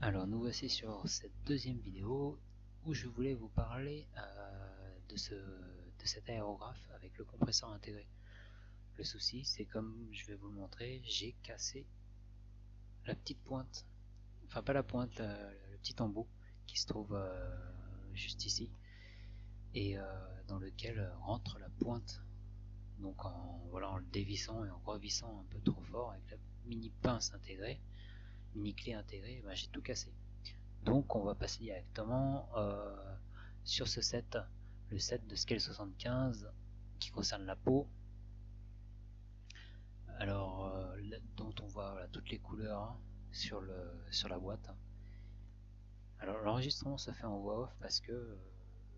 Alors nous voici sur cette deuxième vidéo où je voulais vous parler de cet aérographe avec le compresseur intégré. Le souci, c'est comme je vais vous le montrer, j'ai cassé la petite pointe, enfin pas la pointe, le petit embout qui se trouve juste ici et dans lequel rentre la pointe. Donc en le dévissant et en revissant un peu trop fort avec la mini pince intégrée, mini clé intégrée, ben, j'ai tout cassé. Donc on va passer directement sur ce set, le set de Scale 75 qui concerne la peau. Alors dont on voit voilà, toutes les couleurs hein, sur la boîte. Alors l'enregistrement se fait en voix off parce que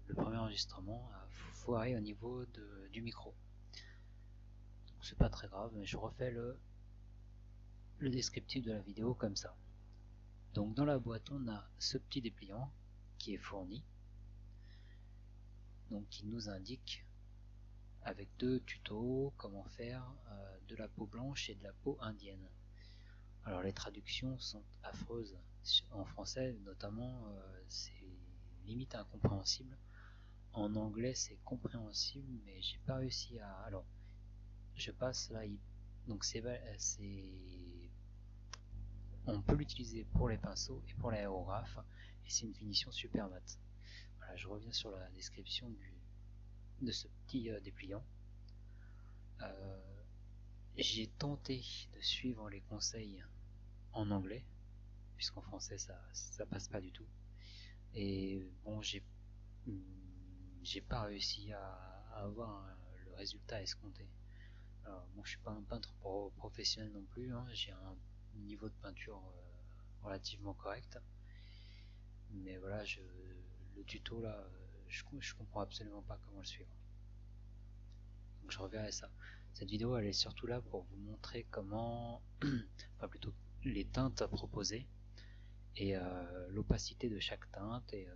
le premier enregistrement a foiré au niveau du micro. Donc c'est pas très grave, mais je refais le descriptif de la vidéo comme ça. Donc dans la boîte on a ce petit dépliant qui est fourni, donc qui nous indique avec deux tutos comment faire de la peau blanche et de la peau indienne. Alors les traductions sont affreuses en français, notamment c'est limite incompréhensible. En anglais c'est compréhensible, mais j'ai pas réussi à. Alors je passe là, donc on peut l'utiliser pour les pinceaux et pour l'aérographe, et c'est une finition super mat. Voilà, je reviens sur la description de ce petit dépliant. J'ai tenté de suivre les conseils en anglais, puisqu'en français ça passe pas du tout. Et bon, j'ai pas réussi à avoir le résultat escompté. Alors, bon, je suis pas un peintre professionnel non plus, hein, j'ai un niveau de peinture relativement correct. Mais voilà, le tuto là, je comprends absolument pas comment le suivre. Donc je reverrai ça. Cette vidéo elle est surtout là pour vous montrer comment, enfin plutôt les teintes proposées et l'opacité de chaque teinte. Et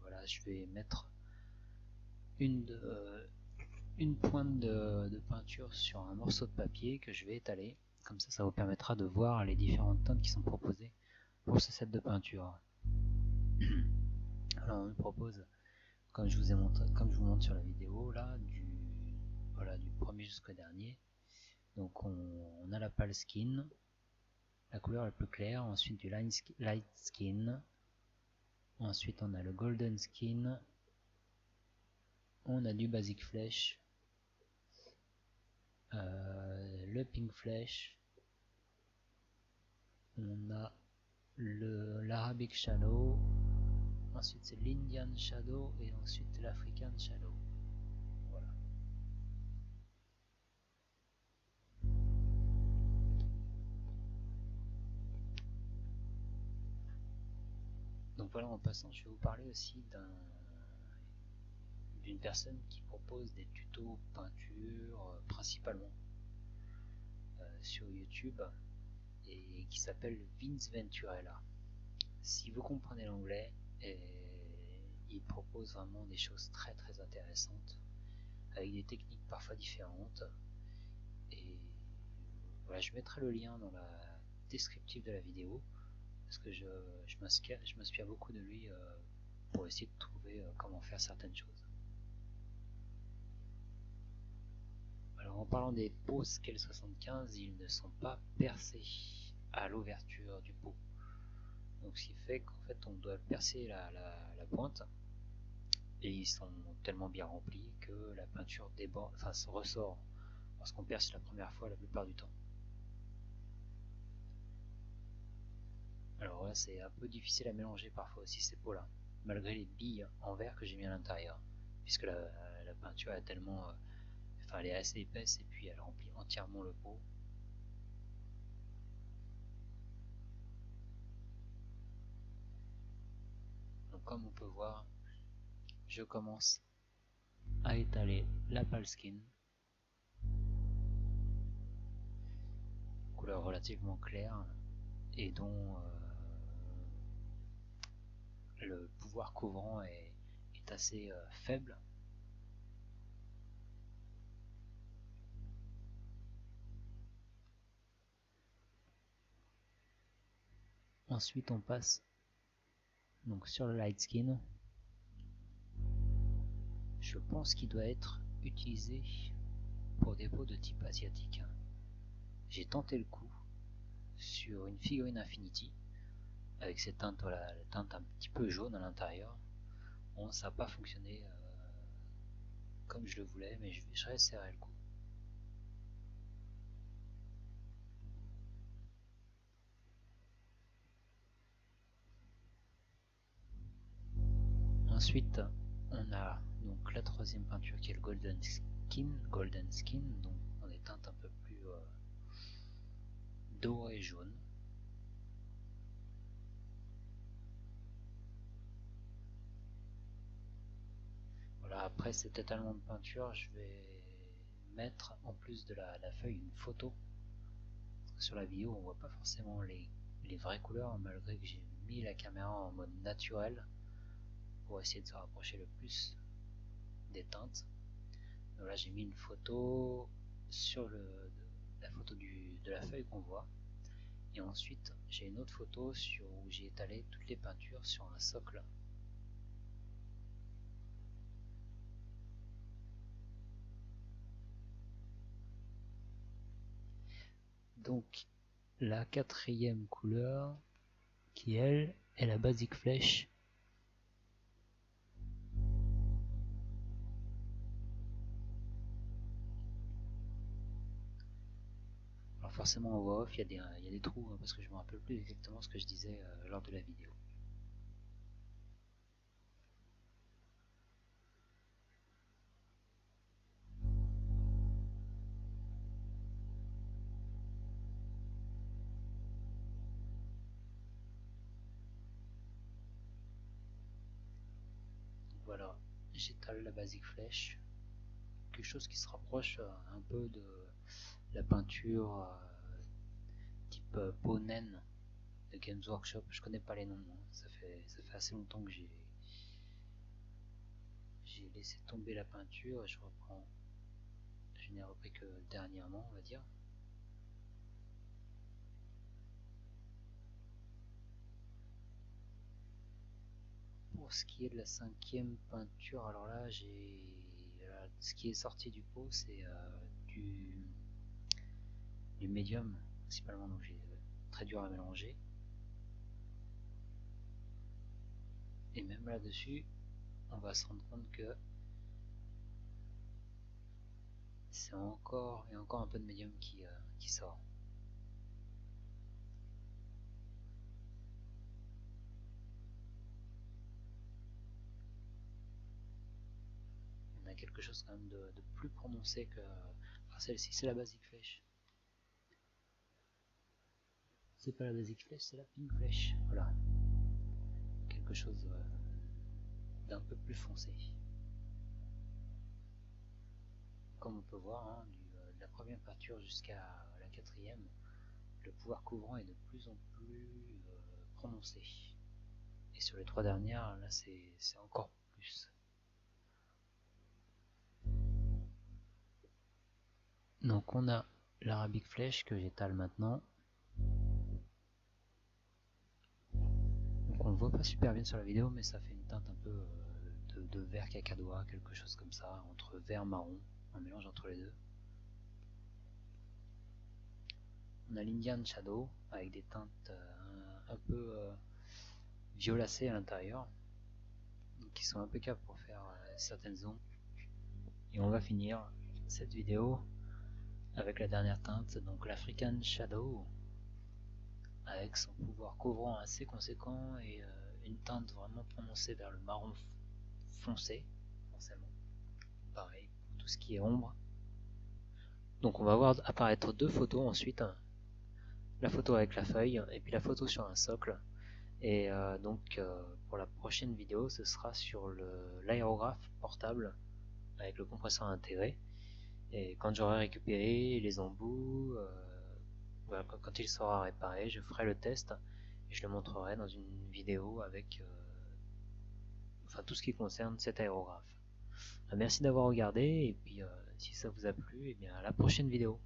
voilà, je vais mettre une, une pointe de peinture sur un morceau de papier que je vais étaler. Comme ça vous permettra de voir les différentes teintes qui sont proposées pour ce set de peinture. Alors on me propose, comme je vous montre sur la vidéo là, du premier jusqu'au dernier. Donc on a la pale skin, la couleur la plus claire, ensuite du light skin, ensuite on a le golden skin, on a du basic flesh, le pink flesh, on a l'arabic shadow, ensuite c'est l'indian shadow et ensuite l'african shadow. Voilà. Donc voilà, en passant, je vais vous parler aussi d'une personne qui propose des tutos peinture principalement sur YouTube et qui s'appelle Vince Venturella. Si vous comprenez l'anglais, il propose vraiment des choses très très intéressantes avec des techniques parfois différentes. Et voilà, je mettrai le lien dans la descriptive de la vidéo parce que je m'inspire beaucoup de lui pour essayer de trouver comment faire certaines choses. Alors en parlant des pots Scale 75, ils ne sont pas percés à l'ouverture du pot. Donc ce qui fait qu'en fait on doit percer la pointe et ils sont tellement bien remplis que la peinture déborde, enfin se ressort lorsqu'on perce la première fois la plupart du temps. Alors là c'est un peu difficile à mélanger parfois aussi ces pots là, malgré les billes en verre que j'ai mis à l'intérieur, puisque la peinture est tellement, enfin elle est assez épaisse et puis elle remplit entièrement le pot. Donc comme on peut voir, je commence à étaler la pale skin, couleur relativement claire et dont le pouvoir couvrant est assez faible. Ensuite on passe Donc sur le light skin, je pense qu'il doit être utilisé pour des peaux de type asiatique. J'ai tenté le coup sur une figurine Infinity avec ces teintes, voilà, la teinte un petit peu jaune à l'intérieur. Bon, ça n'a pas fonctionné comme je le voulais, mais je réessayerai le coup. Ensuite, on a donc la troisième peinture qui est le Golden Skin, donc dans des teintes un peu plus doré et jaune. Voilà, après cet étalement de peinture, je vais mettre en plus de la feuille une photo. Sur la vidéo, on voit pas forcément les vraies couleurs, malgré que j'ai mis la caméra en mode naturel pour essayer de se rapprocher le plus des teintes. Donc là, j'ai mis une photo sur la photo de la feuille qu'on voit. Et ensuite, j'ai une autre photo où j'ai étalé toutes les peintures sur un socle. Donc, la quatrième couleur, qui elle, est la Basic Flèche. Alors forcément en voix off, il y a des trous, hein, parce que je me rappelle plus exactement ce que je disais lors de la vidéo. Donc voilà, j'étale la Basic Flèche. Quelque chose qui se rapproche un peu de la peinture type peau naine de Games Workshop. Je connais pas les noms, hein. Ça fait assez longtemps que j'ai laissé tomber la peinture et je n'ai repris que dernièrement, on va dire. Pour ce qui est de la cinquième peinture, alors là, ce qui est sorti du pot, c'est du médium principalement, donc j'ai très dur à mélanger. Et même là-dessus, on va se rendre compte que il y a encore un peu de médium qui sort. On a quelque chose quand même de plus prononcé que. Ah, celle-ci, c'est la Basic Flèche. C'est pas la Basic Flèche, c'est la Pink Flèche. Voilà. Quelque chose d'un peu plus foncé. Comme on peut voir, hein, de la première peinture jusqu'à la quatrième, le pouvoir couvrant est de plus en plus prononcé. Et sur les trois dernières, là c'est encore plus. Donc on a l'Arabic Flèche que j'étale maintenant. Donc on le voit pas super bien sur la vidéo, mais ça fait une teinte un peu de vert cacadois, quelque chose comme ça, entre vert marron, un mélange entre les deux. On a l'Indian Shadow avec des teintes un peu violacées à l'intérieur, qui sont impeccables pour faire certaines ombres. Et on va finir cette vidéo avec la dernière teinte, donc l'African Shadow, avec son pouvoir couvrant assez conséquent et une teinte vraiment prononcée vers le marron foncé, forcément. Pareil pour tout ce qui est ombre. Donc on va voir apparaître deux photos ensuite, la photo avec la feuille et puis la photo sur un socle. Et pour la prochaine vidéo, ce sera sur l'aérographe portable avec le compresseur intégré. Et quand j'aurai récupéré les embouts, voilà, quand il sera réparé, je ferai le test et je le montrerai dans une vidéo avec enfin, tout ce qui concerne cet aérographe. Merci d'avoir regardé et puis si ça vous a plu, et bien à la prochaine vidéo.